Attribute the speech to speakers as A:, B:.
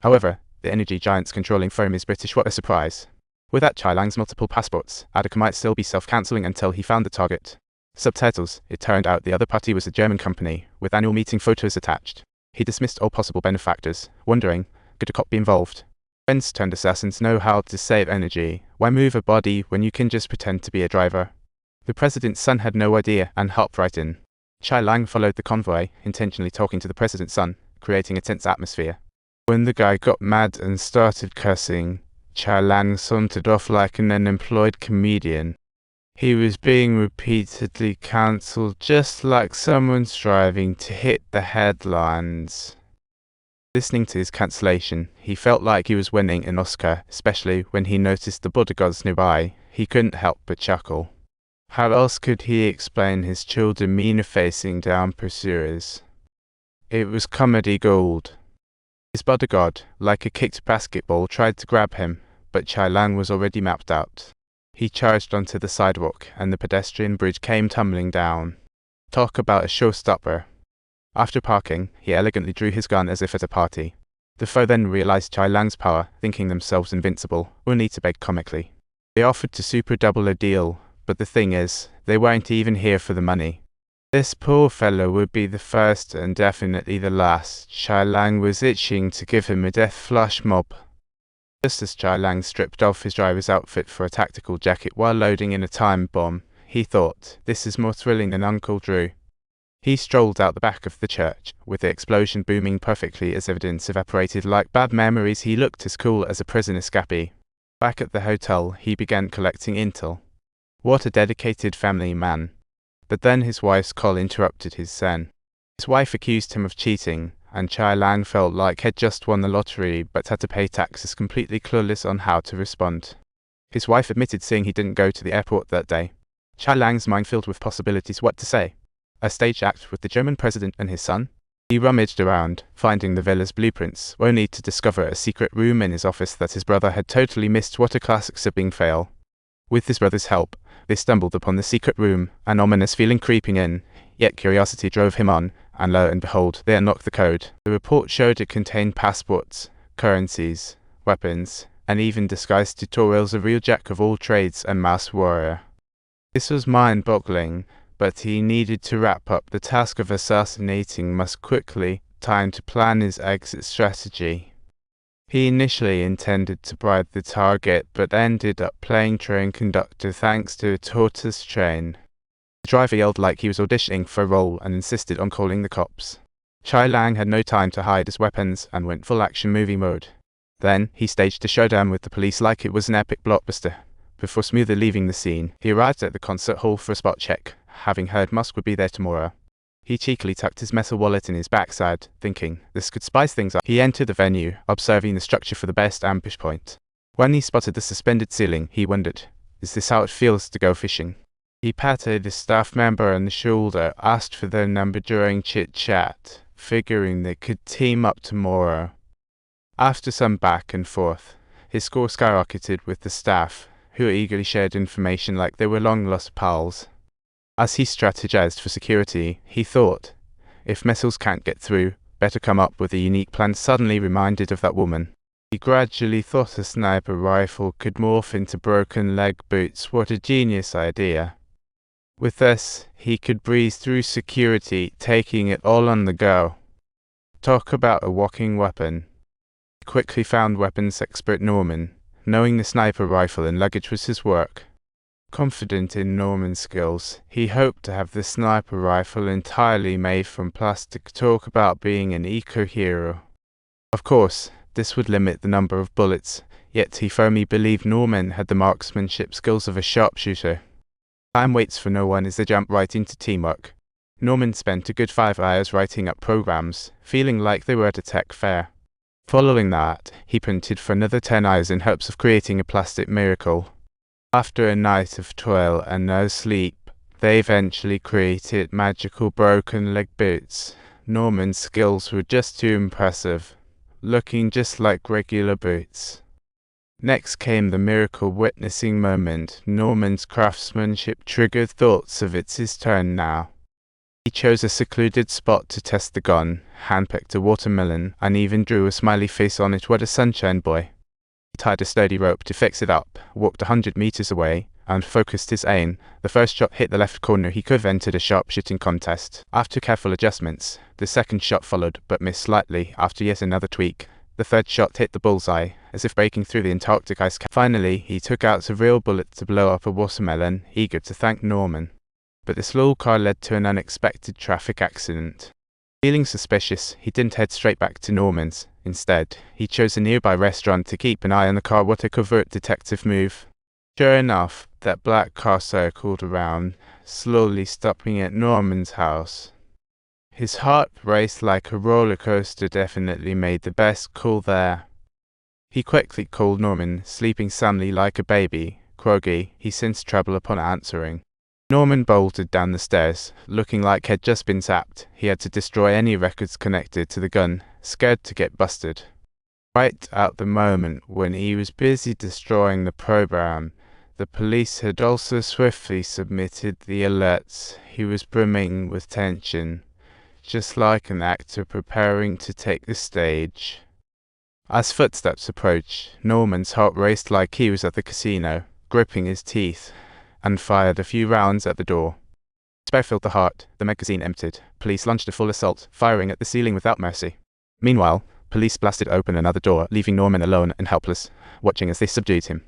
A: However, the energy giant's controlling firm is British. What a surprise. Without Chai Lang's multiple passports, Attica might still be self-cancelling until he found the target. Subtitles. It turned out the other party was a German company, with annual meeting photos attached. He dismissed all possible benefactors, wondering, could a cop be involved? Friends turned assassins know how to save energy. Why move a body when you can just pretend to be a driver? The president's son had no idea and hopped right in. Chai Lang followed the convoy, intentionally talking to the president's son, creating a tense atmosphere. When the guy got mad and started cursing, Chai Lang sauntered off like an unemployed comedian. He was being repeatedly cancelled, just like someone striving to hit the headlines. Listening to his cancellation, he felt like he was winning an Oscar, especially when he noticed the bodyguards nearby. He couldn't help but chuckle. How else could he explain his chill demeanor facing down pursuers? It was comedy gold. His bodyguard, like a kicked basketball, tried to grab him, but Chai Lang was already mapped out. He charged onto the sidewalk, and the pedestrian bridge came tumbling down. Talk about a showstopper. After parking, he elegantly drew his gun as if at a party. The foe then realized Chai Lang's power, thinking themselves invincible, only to beg comically. They offered to super double a deal, but the thing is, they weren't even here for the money. This poor fellow would be the first and definitely the last. Chai Lang was itching to give him a death flush mob. Just as Chai Lang stripped off his driver's outfit for a tactical jacket while loading in a time bomb, he thought, this is more thrilling than Uncle Drew. He strolled out the back of the church, with the explosion booming perfectly as evidence evaporated like bad memories. He looked as cool as a prison escapee. Back at the hotel, he began collecting intel. What a dedicated family man. But then his wife's call interrupted his zen. His wife accused him of cheating, and Chai Lang felt like he'd just won the lottery but had to pay taxes, completely clueless on how to respond. His wife admitted seeing he didn't go to the airport that day. Chai Lang's mind filled with possibilities. What to say? A stage act with the German president and his son? He rummaged around, finding the villa's blueprints, only to discover a secret room in his office that his brother had totally missed. What a classic sibling fail. With his brother's help, they stumbled upon the secret room, an ominous feeling creeping in, yet curiosity drove him on, and lo and behold, they unlocked the code. The report showed it contained passports, currencies, weapons, and even disguised tutorials, a real jack of all trades and mass warrior. This was mind-boggling, but he needed to wrap up the task of assassinating Musk quickly. Time to plan his exit strategy. He initially intended to bribe the target, but ended up playing train conductor thanks to a tortoise train. The driver yelled like he was auditioning for a role and insisted on calling the cops. Chai Lang had no time to hide his weapons and went full action movie mode. Then, he staged a showdown with the police like it was an epic blockbuster. Before smoothly leaving the scene, he arrived at the concert hall for a spot check, having heard Musk would be there tomorrow. He cheekily tucked his metal wallet in his backside, thinking, this could spice things up. He entered the venue, observing the structure for the best ambush point. When he spotted the suspended ceiling, he wondered, is this how it feels to go fishing? He patted a staff member on the shoulder, asked for their number during chit-chat, figuring they could team up tomorrow. After some back and forth, his score skyrocketed with the staff, who eagerly shared information like they were long-lost pals. As he strategized for security, he thought, if missiles can't get through, better come up with a unique plan. Suddenly reminded of that woman. He gradually thought a sniper rifle could morph into broken leg boots. What a genius idea. With this, he could breeze through security, taking it all on the go. Talk about a walking weapon. He quickly found weapons expert Norman, knowing the sniper rifle and luggage was his work. Confident in Norman's skills, he hoped to have the sniper rifle entirely made from plastic. Talk about being an eco-hero. Of course, this would limit the number of bullets, yet he firmly believed Norman had the marksmanship skills of a sharpshooter. Time waits for no one as they jump right into teamwork. Norman spent a good 5 hours writing up programs, feeling like they were at a tech fair. Following that, he printed for another 10 hours in hopes of creating a plastic miracle. After a night of toil and no sleep, they eventually created magical broken leg boots. Norman's skills were just too impressive, looking just like regular boots. Next came the miracle witnessing moment. Norman's craftsmanship triggered thoughts of it's his turn now. He chose a secluded spot to test the gun, handpicked a watermelon, and even drew a smiley face on it. What a sunshine boy. He tied a sturdy rope to fix it up, walked 100 meters away, and focused his aim. The first shot hit the left corner. He could have entered a sharpshooting contest. After careful adjustments, the second shot followed, but missed slightly. After yet another tweak, the third shot hit the bullseye, as if breaking through the Antarctic ice cap. Finally, he took out a real bullet to blow up a watermelon, eager to thank Norman. But this little car led to an unexpected traffic accident. Feeling suspicious, he didn't head straight back to Norman's. Instead, he chose a nearby restaurant to keep an eye on the car. What a covert detective move. Sure enough, that black car circled around, slowly stopping at Norman's house. His heart raced like a roller coaster. Definitely made the best call there. He quickly called Norman, sleeping soundly like a baby. Groggy, he sensed trouble upon answering. Norman bolted down the stairs, looking like he'd just been zapped. He had to destroy any records connected to the gun, scared to get busted. Right at the moment when he was busy destroying the program, the police had also swiftly submitted the alerts. He was brimming with tension, just like an actor preparing to take the stage. As footsteps approached, Norman's heart raced like he was at the casino, gripping his teeth, and fired a few rounds at the door. Spare filled the heart, the magazine emptied. Police launched a full assault, firing at the ceiling without mercy. Meanwhile, police blasted open another door, leaving Norman alone and helpless, watching as they subdued him.